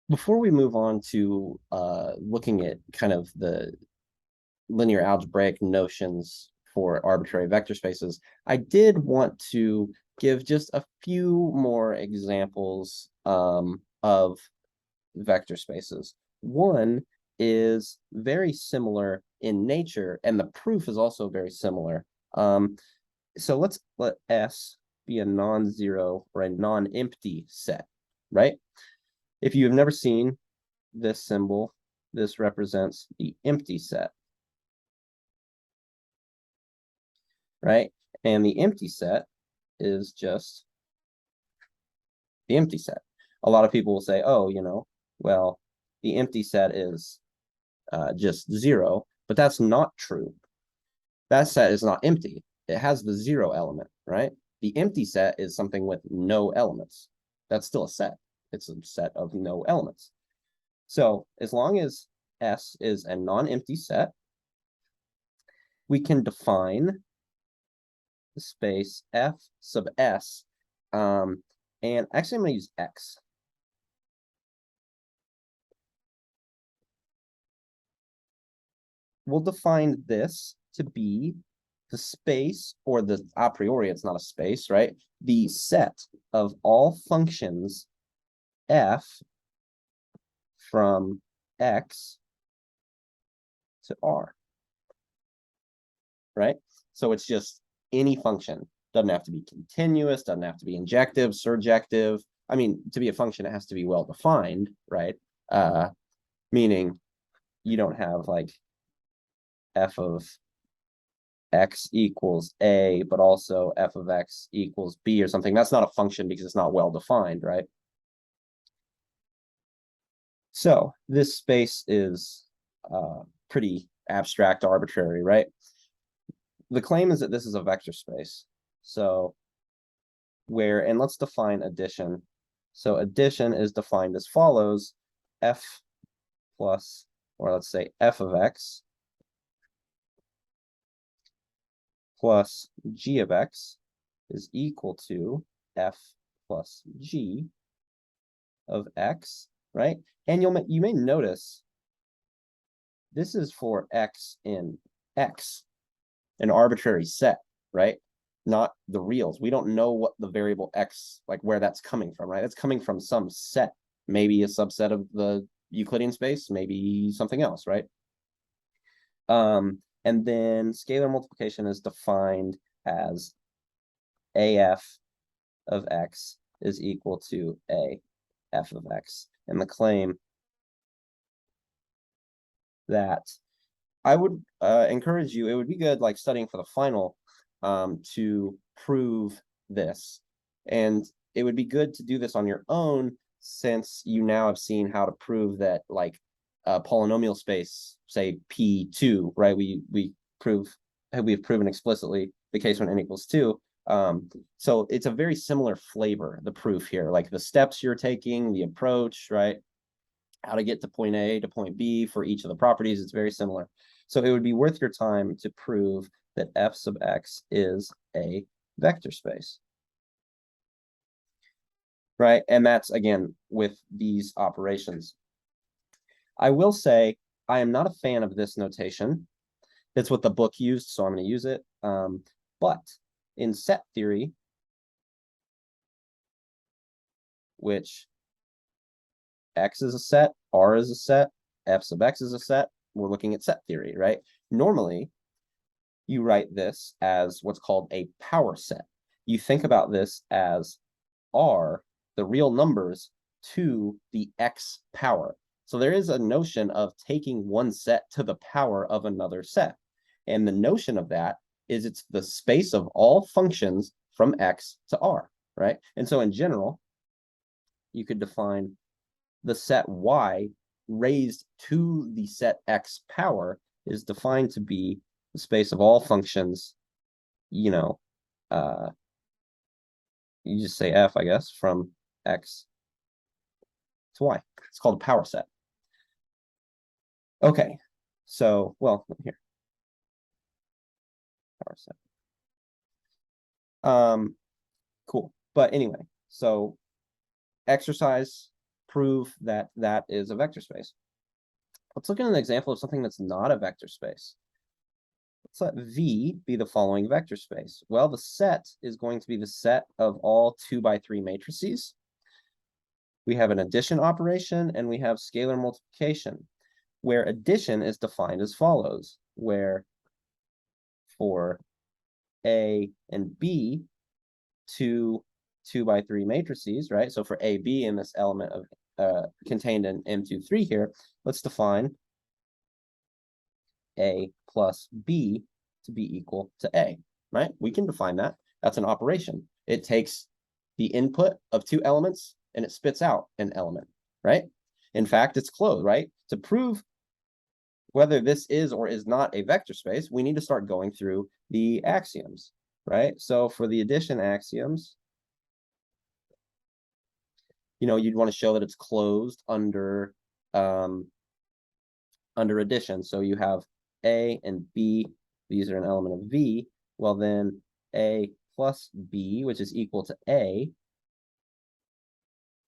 Before we move on to looking at kind of the linear algebraic notions for arbitrary vector spaces, I did want to give just a few more examples of vector spaces. One is very similar in nature, and the proof is also very similar. So let's let S be a non-zero or a non-empty set, right? If you have never seen this symbol, this represents the empty set, right? And the empty set is just the empty set. A lot of people will say, oh, well, the empty set is just zero, but that's not true. That set is not empty. It has the zero element, right? The empty set is something with no elements. That's still a set. It's a set of no elements. So as long as S is a non-empty set, we can define the space F sub S. And actually, I'm going to use X. We'll define this to be the space, or the a priori, it's not a space, right? The set of all functions F from X to R, right? So it's just any function. Doesn't have to be continuous, doesn't have to be injective, surjective. I mean, to be a function, it has to be well defined, right? Meaning you don't have like f of x equals a, but also f of x equals b or something. That's not a function because it's not well defined, right? So this space is pretty abstract, arbitrary, right? The claim is that this is a vector space. So and let's define addition. So addition is defined as follows: f plus, or let's say f of x plus g of x is equal to f plus g of x, right? And you may notice this is for x in x, an arbitrary set, right? Not the reals. We don't know what the variable x, like where that's coming from, right? It's coming from some set, maybe a subset of the Euclidean space, maybe something else, right? And then scalar multiplication is defined as AF of x is equal to AF of x. And the claim that I would encourage you, it would be good like studying for the final to prove this. And it would be good to do this on your own, since you now have seen how to prove that like a polynomial space, say P2, right? We have proven explicitly the case when n equals 2. So it's a very similar flavor, the proof here, like the steps you're taking, the approach, right? How to get to point A to point B for each of the properties, it's very similar. So it would be worth your time to prove that f sub x is a vector space, right? And that's, again, with these operations. I will say I am not a fan of this notation. That's what the book used, so I'm going to use it. But in set theory, which x is a set, R is a set, f sub x is a set, we're looking at set theory, right? Normally, you write this as what's called a power set. You think about this as R, the real numbers, to the x power. So there is a notion of taking one set to the power of another set. And the notion of that is it's the space of all functions from x to R, right? And so in general, you could define the set y raised to the set x power is defined to be the space of all functions, you just say f, I guess, from x to y. It's called a power set. Okay, so, well, here. Power set. Cool. But anyway, so exercise prove that that is a vector space. Let's look at an example of something that's not a vector space. Let's let V be the following vector space. Well, the set is going to be the set of all 2x3 matrices. We have an addition operation and we have scalar multiplication, where addition is defined as follows, where for A and B, two 2x3 matrices, right? So for A, B in this element of contained in M23 here, let's define A plus B to be equal to A, right? We can define that. That's an operation. It takes the input of two elements and it spits out an element, right? In fact, it's closed, right? To prove whether this is or is not a vector space, we need to start going through the axioms, right? So for the addition axioms, you'd want to show that it's closed under addition. So you have A and B, these are an element of V. Well, then A plus B, which is equal to A,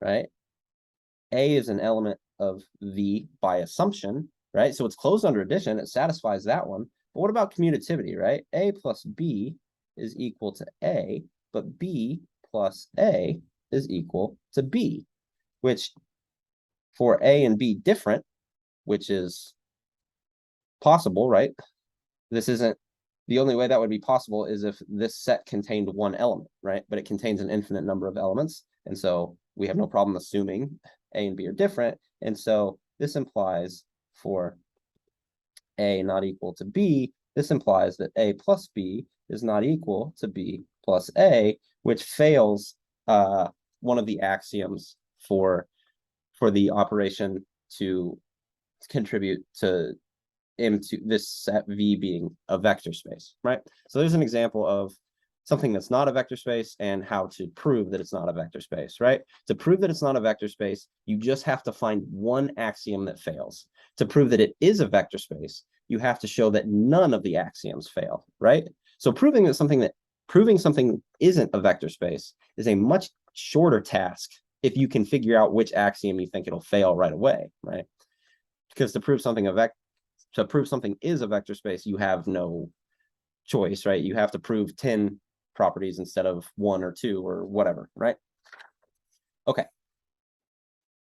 right? A is an element of V by assumption, right? So it's closed under addition, it satisfies that one. But what about commutativity, right? A plus B is equal to A, but B plus A is equal to B, which for A and B different, which is possible, right? This isn't, the only way that would be possible is if this set contained one element, right? But it contains an infinite number of elements. And so we have no problem assuming A and B are different. And so this implies for A not equal to B, this implies that A plus B is not equal to B plus A, which fails one of the axioms for the operation to contribute to into this set V being a vector space, right? So there's an example of something that's not a vector space and how to prove that it's not a vector space, right? To prove that it's not a vector space, you just have to find one axiom that fails. To prove that it is a vector space, you have to show that none of the axioms fail, right? So proving something isn't a vector space is a much shorter task if you can figure out which axiom you think it'll fail right away, right? Because to prove something is a vector space, you have no choice, right? You have to prove 10 properties instead of 1 or 2 or whatever, right? Okay.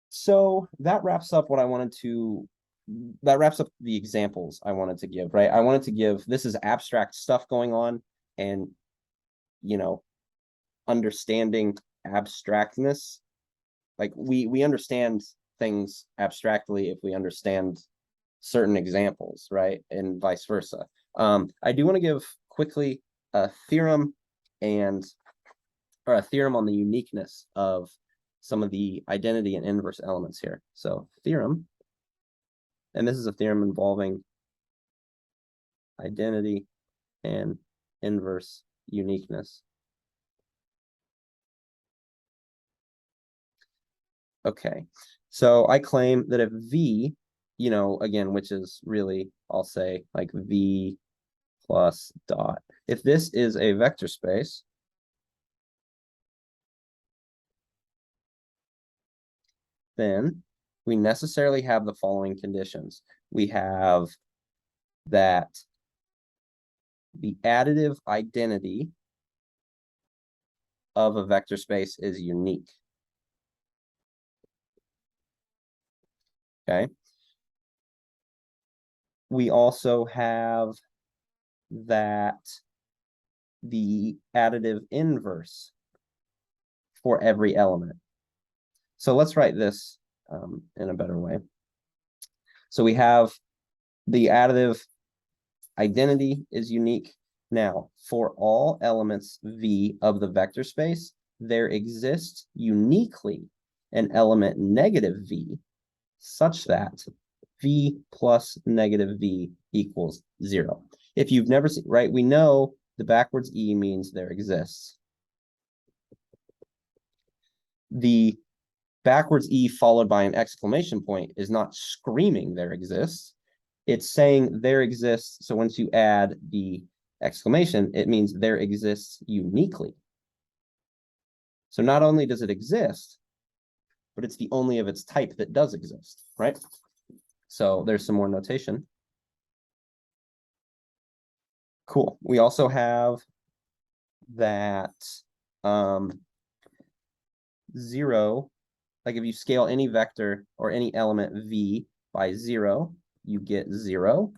So that wraps up the examples I wanted to give, right? I wanted to give, this is abstract stuff going on, and, understanding abstractness, like we understand things abstractly if we understand certain examples, right? And vice versa. I do want to give quickly a theorem on the uniqueness of some of the identity and inverse elements here. So theorem, and this is a theorem involving identity and inverse uniqueness. Okay, so I claim that if V, again, which is really, I'll say like V plus dot, if this is a vector space, then we necessarily have the following conditions. We have that the additive identity of a vector space is unique. Okay. We also have that the additive inverse for every element. So let's write this in a better way. So we have the additive identity is unique. Now, for all elements V of the vector space, there exists uniquely an element negative V such that V plus negative V equals 0. If you've never seen, right, we know the backwards E means there exists. The backwards E followed by an exclamation point is not screaming there exists. It's saying there exists. So once you add the exclamation, it means there exists uniquely. So not only does it exist, but it's the only of its type that does exist, right? So there's some more notation. Cool. We also have that 0, like if you scale any vector or any element v by 0, you get 0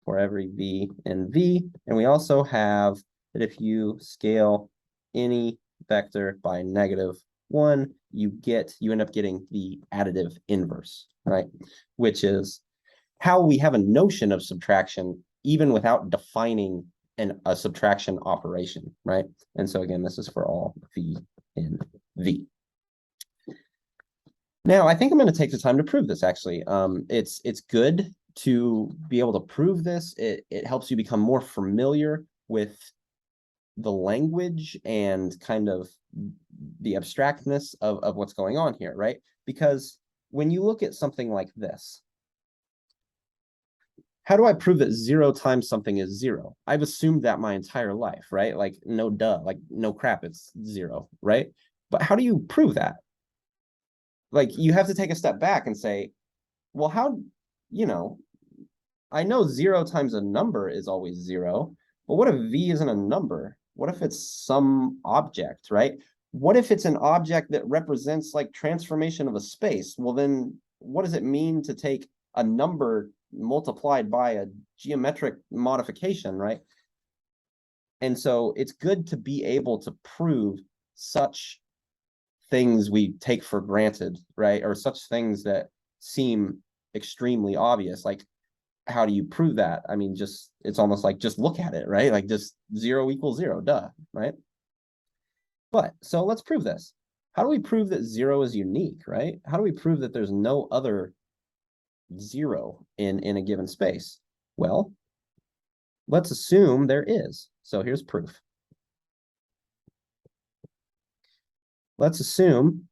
for every v in v. And we also have that if you scale any vector by -1, you end up getting the additive inverse, right? Which is how we have a notion of subtraction even without defining a subtraction operation, right? And so again, this is for all v in v. Now, I think I'm going to take the time to prove this, actually. It's good to be able to prove this. It helps you become more familiar with the language and kind of the abstractness of what's going on here, right? Because when you look at something like this, how do I prove that 0 times something is 0? I've assumed that my entire life, right? Like, no duh, like, no crap, it's 0, right? But how do you prove that? Like, you have to take a step back and say, well, how, I know 0 times a number is always 0, but what if v isn't a number? What if it's some object, right? What if it's an object that represents like transformation of a space? Well, then what does it mean to take a number multiplied by a geometric modification, right? And so it's good to be able to prove such things we take for granted, right? Or such things that seem extremely obvious. Like, how do you prove that? I mean, it's almost like just look at it, right? Like just 0 equals 0, duh, right? But so let's prove this. How do we prove that 0 is unique, right? How do we prove that there's no other 0 in a given space? Well, let's assume there is. So here's proof. Let's assume,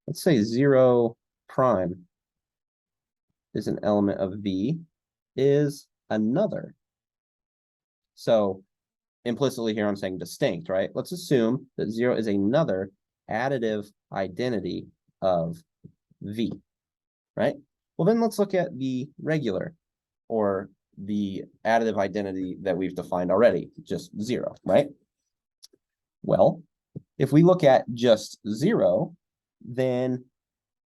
let's say 0 prime is an element of V is another. So implicitly here I'm saying distinct, right? Let's assume that 0 is another additive identity of V, right? Well, then let's look at the regular or the additive identity that we've defined already, just 0, right? Well, if we look at just 0, then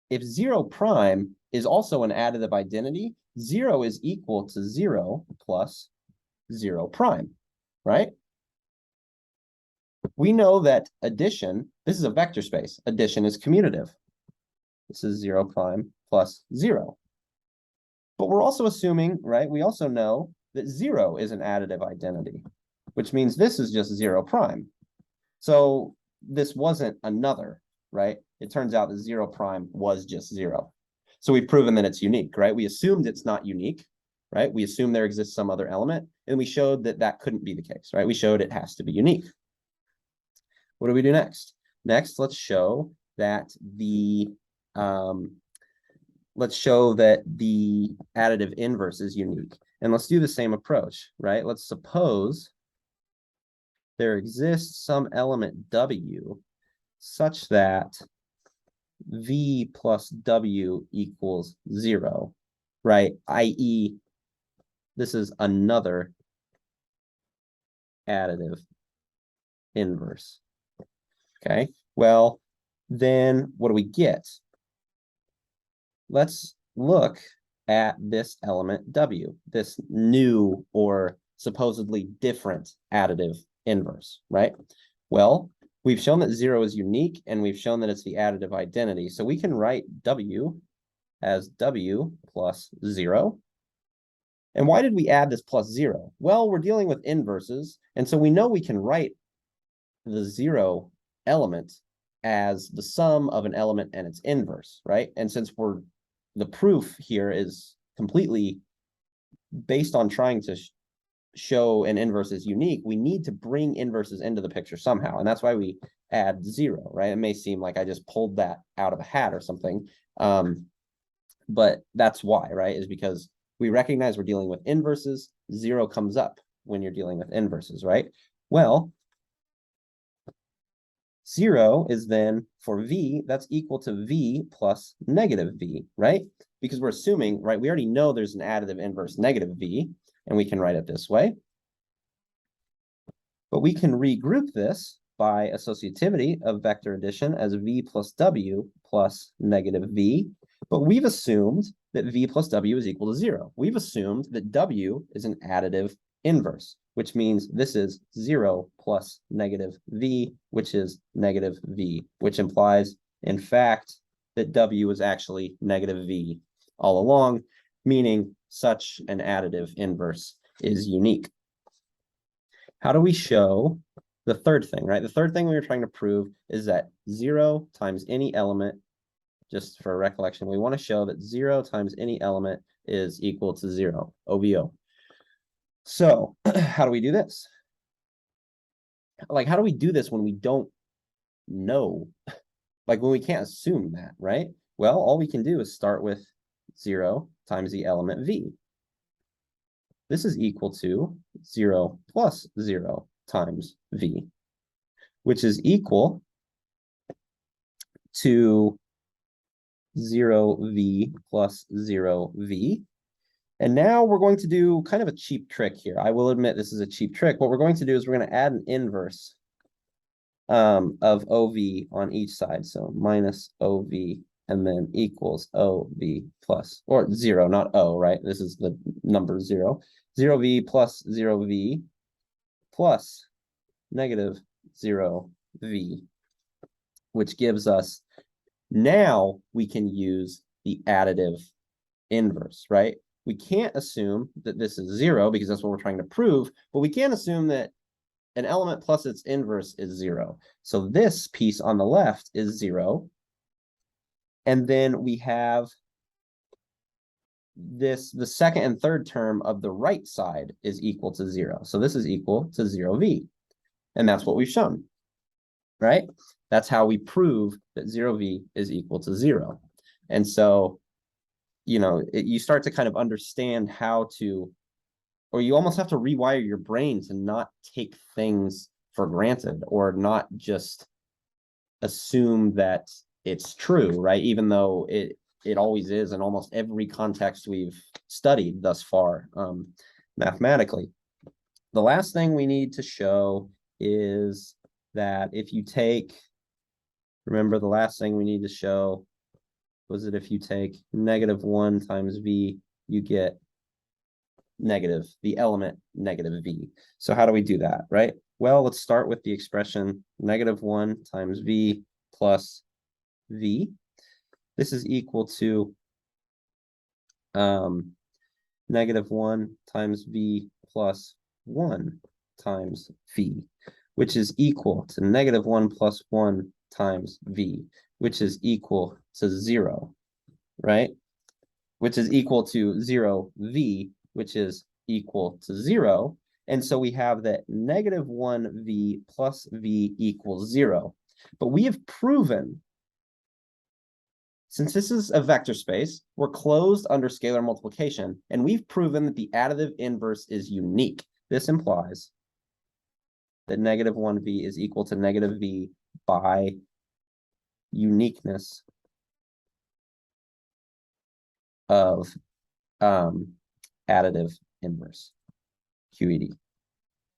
if 0 prime is also an additive identity, 0 is equal to 0 plus 0 prime, right? We know that addition, this is a vector space, addition is commutative. This is 0 prime plus 0. But we're also assuming, right, we also know that 0 is an additive identity, which means this is just 0 prime. So this wasn't another, right? It turns out that 0 prime was just 0. So we've proven that it's unique, right? We assumed it's not unique, right? We assumed there exists some other element, and we showed that that couldn't be the case, right? We showed it has to be unique. What do we do next? Next, let's show that the additive inverse is unique. And let's do the same approach, right? Let's suppose there exists some element W such that V plus W equals 0, right? i.e., this is another additive inverse. Okay, well, then what do we get? Let's look at this element W, this new or supposedly different additive inverse, right? Well, we've shown that 0 is unique, and we've shown that it's the additive identity. So we can write W as W plus 0. And why did we add this plus 0? Well, we're dealing with inverses, and so we know we can write the 0 element as the sum of an element and its inverse, right? And since the proof here is completely based on trying to show an inverse is unique, we need to bring inverses into the picture somehow. And that's why we add 0, right? It may seem like I just pulled that out of a hat or something. But that's why, right? Is because we recognize we're dealing with inverses. 0 comes up when you're dealing with inverses, right? Well, 0 is then, for v, that's equal to v plus negative v, right? Because we're assuming, right, we already know there's an additive inverse negative v, and we can write it this way. But we can regroup this by associativity of vector addition as v plus w plus negative v. But we've assumed that v plus w is equal to 0. We've assumed that w is an additive inverse, which means this is 0 plus negative v, which is negative v, which implies, in fact, that w is actually negative v all along, meaning such an additive inverse is unique. How do we show the third thing, right? The third thing we were trying to prove is that 0 times any element, just for recollection, we want to show that 0 times any element is equal to 0, OVO. So how do we do this? Like, how do we do this when we don't know? Like, when we can't assume that, right? Well, all we can do is start with 0 times the element v. This is equal to 0 plus 0 times v, which is equal to 0v plus 0v. And now we're going to do kind of a cheap trick here. I will admit this is a cheap trick. What we're going to do is we're going to add an inverse of OV on each side. So minus OV and then equals OV plus, or 0, not O, right? This is the number 0. 0V plus 0V plus negative 0V, which gives us, now we can use the additive inverse, right? We can't assume that this is 0 because that's what we're trying to prove, but we can assume that an element plus its inverse is 0. So this piece on the left is 0. And then we have this, the second and third term of the right side is equal to 0. So this is equal to 0v. And that's what we've shown, right? That's how we prove that 0v is equal to 0. And so, you know, you start to kind of understand how to, or you almost have to rewire your brain to not take things for granted or not just assume that it's true, right? Even though it always is in almost every context we've studied thus far, mathematically. The last thing we need to show is that if you take, remember the last thing we need to show was that if you take negative 1 times v, you get negative, the element negative v. So how do we do that, right? Well, let's start with the expression negative 1 times v plus v. This is equal to negative 1 times v plus 1 times v, which is equal to negative 1 plus 1 times v, which is equal to 0, right? Which is equal to 0v, which is equal to 0. And so we have that negative 1v plus v equals 0. But we have proven, since this is a vector space, we're closed under scalar multiplication, and we've proven that the additive inverse is unique. This implies that negative 1v is equal to negative v by uniqueness of additive inverse, QED.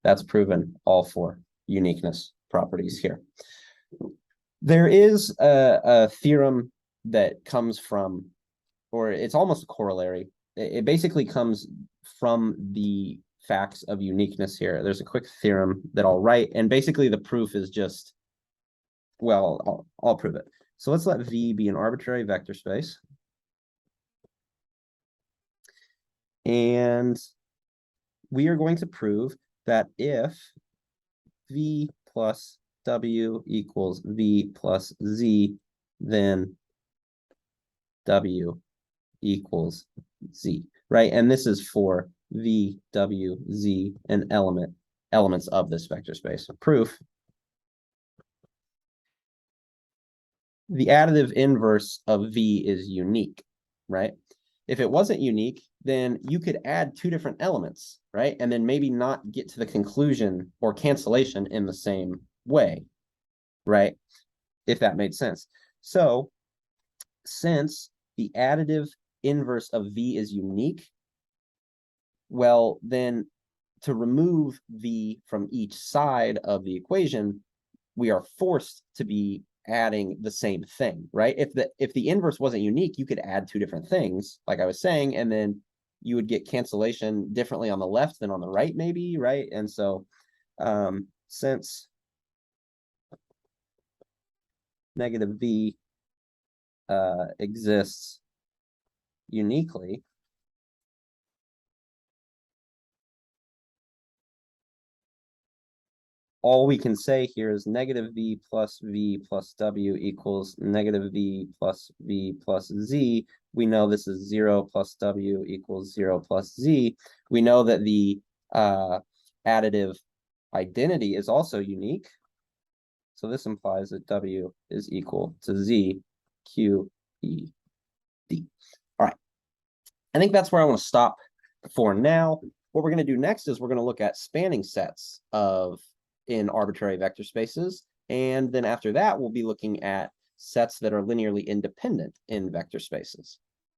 That's proven all four uniqueness properties here. There is a theorem that comes from, or it's almost a corollary. It basically comes from the facts of uniqueness here. There's a quick theorem that I'll write, and basically the proof is just, well, I'll prove it. So let's let V be an arbitrary vector space. And we are going to prove that if V plus W equals V plus Z, then W equals Z, right? And this is for V, W, Z, and elements of this vector space. Proof: the additive inverse of V is unique, right? If it wasn't unique, then you could add two different elements, right? And then maybe not get to the conclusion or cancellation in the same way. right? If that made sense. So since the additive inverse of V is unique, well, then to remove V from each side of the equation, we are forced to be adding the same thing, right? If the inverse wasn't unique, you could add two different things, like I was saying, and then you would get cancellation differently on the left than on the right, maybe, right? And so since negative V exists uniquely, all we can say here is negative V plus W equals negative V plus Z. We know this is 0 plus W equals 0 plus Z. We know that the additive identity is also unique. So this implies that W is equal to Z, Q, E, D. All right. I think that's where I want to stop for now. What we're going to do next is we're going to look at spanning sets in arbitrary vector spaces. And then after that, we'll be looking at sets that are linearly independent in vector spaces.